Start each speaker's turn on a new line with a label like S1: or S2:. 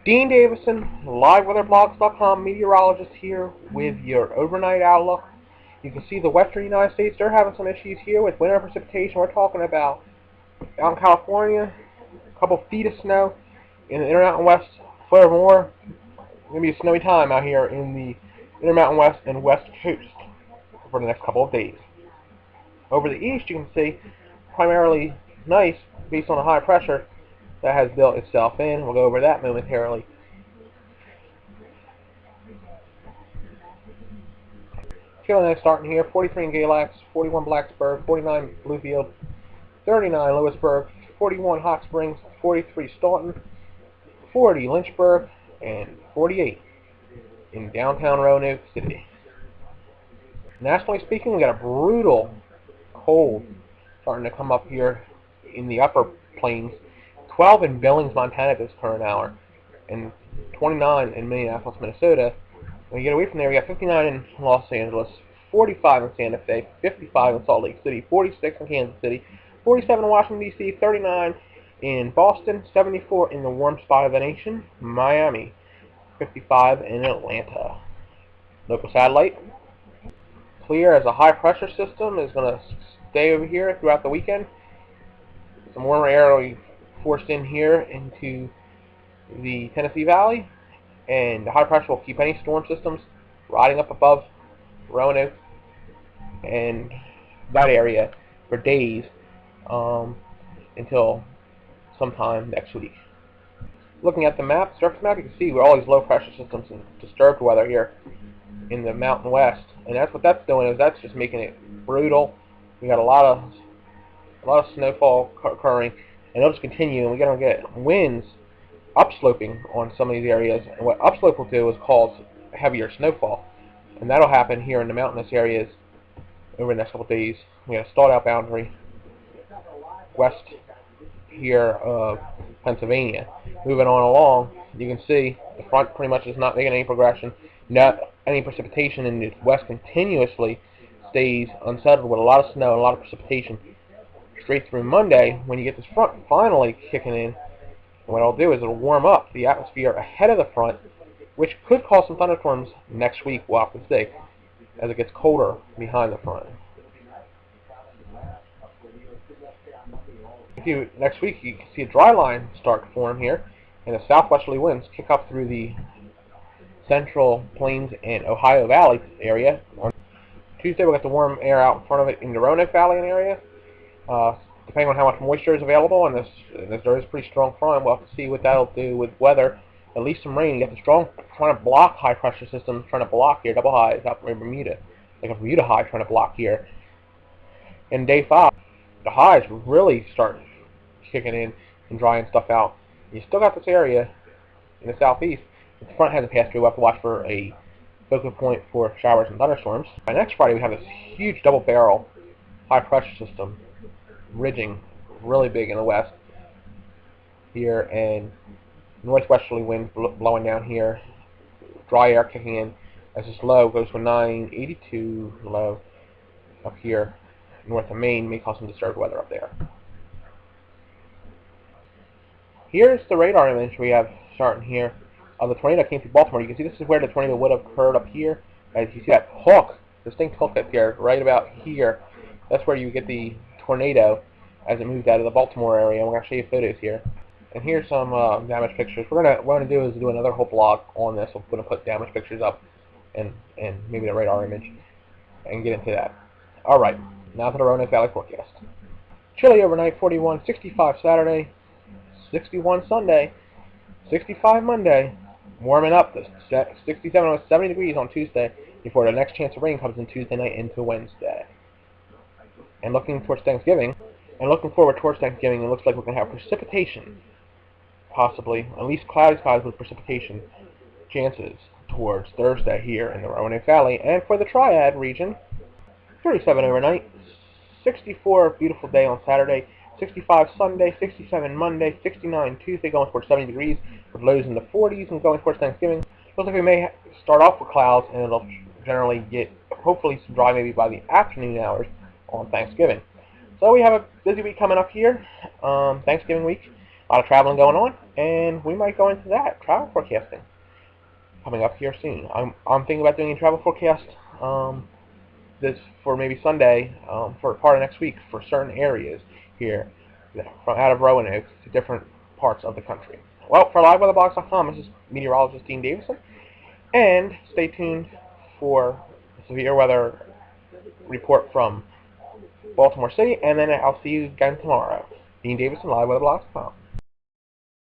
S1: Dean Davison, liveweatherblogs.com meteorologist here with your overnight outlook. You can see the western United States, they're having some issues here with winter precipitation. We're talking about out in California, a couple feet of snow in the Intermountain West. Furthermore, it's going to be a snowy time out here in the Intermountain West and West Coast for the next couple of days. Over the east, you can see primarily nice based on the high pressure that has built itself in. We'll go over that momentarily. Feeling nice starting here. 43 in Galax, 41 Blacksburg, 49 Bluefield, 39 Lewisburg, 41 Hot Springs, 43 Staunton, 40 Lynchburg, and 48 in downtown Roanoke City. Nationally speaking, we got a brutal cold starting to come up here in the upper plains. 12 in Billings, Montana at this current hour, and 29 in Minneapolis, Minnesota. When you get away from there, we got 59 in Los Angeles, 45 in Santa Fe, 55 in Salt Lake City, 46 in Kansas City, 47 in Washington, D.C., 39 in Boston, 74 in the warm spot of the nation, Miami, 55 in Atlanta. Local satellite. Clear as a high-pressure system is going to stay over here throughout the weekend. Some warmer air will be forced in here into the Tennessee Valley, and the high pressure will keep any storm systems riding up above Roanoke and that area for days until sometime next week. Looking at the map, surface map, you can see where all these low pressure systems and disturbed weather here in the Mountain West, and that's what that's doing, is that's just making it brutal. We got a lot of snowfall occurring, and it'll just continue, and we're going to get winds upsloping on some of these areas. And what upslope will do is cause heavier snowfall, and that'll happen here in the mountainous areas over the next couple of days. We have a stalled out boundary west here of Pennsylvania. Moving on along, you can see the front pretty much is not making any progression. Not any precipitation, in the west continuously stays unsettled with a lot of snow and a lot of precipitation straight through Monday. When you get this front finally kicking in, what it'll do is it'll warm up the atmosphere ahead of the front, which could cause some thunderstorms next week. We'll have to see as it gets colder behind the front. Next week, you can see a dry line start to form here, and the southwesterly winds kick up through the central plains and Ohio Valley area. On Tuesday, we'll get the warm air out in front of it in the Roanoke Valley area. Depending on how much moisture is available, and there is a pretty strong front, we'll have to see what that'll do with weather. At least some rain. You got the strong trying to block high pressure system, trying to block here, double highs out in Bermuda, like a Bermuda high trying to block here. And day 5, the highs really start kicking in and drying stuff out. You still got this area in the southeast. The front hasn't passed through. We'll have to watch for a focal point for showers and thunderstorms. By next Friday, we have this huge double barrel high pressure system ridging really big in the west here, and northwesterly winds blowing down here, dry air kicking in as this low goes to 982 low up here north of Maine, may cause some disturbed weather up there. Here's the radar image we have starting here of the tornado that came through Baltimore. You can see this is where the tornado would have occurred up here. As you see that hook, distinct hook up here, right about here, that's where you get the tornado as it moved out of the Baltimore area. And we're going to show you photos here. And here's some damage pictures. What we're going to do is do another whole blog on this. We're going to put damage pictures up and maybe the radar image and get into that. Alright, now to the Roanoke Valley forecast. Chilly overnight, 41, 65 Saturday, 61 Sunday, 65 Monday, warming up to 67 or 70 degrees on Tuesday before the next chance of rain comes in Tuesday night into Wednesday. And looking forward towards Thanksgiving, it looks like we're going to have precipitation, possibly, at least cloudy skies with precipitation chances towards Thursday here in the Roanoke Valley. And for the Triad region, 37 overnight, 64 beautiful day on Saturday, 65 Sunday, 67 Monday, 69 Tuesday, going towards 70 degrees with lows in the 40s, and going towards Thanksgiving. Looks like we may start off with clouds, and it'll generally get hopefully some dry maybe by the afternoon hours on Thanksgiving. So we have a busy week coming up here, Thanksgiving week. A lot of traveling going on, and we might go into that travel forecasting coming up here soon. I'm thinking about doing a travel forecast this for maybe Sunday for part of next week for certain areas here from out of Roanoke to different parts of the country. Well, for liveweatherblocks.com, this is meteorologist Dean Davison, and stay tuned for a severe weather report from Baltimore City, and then I'll see you again tomorrow. Dean Davison, liveweatherblocks.com.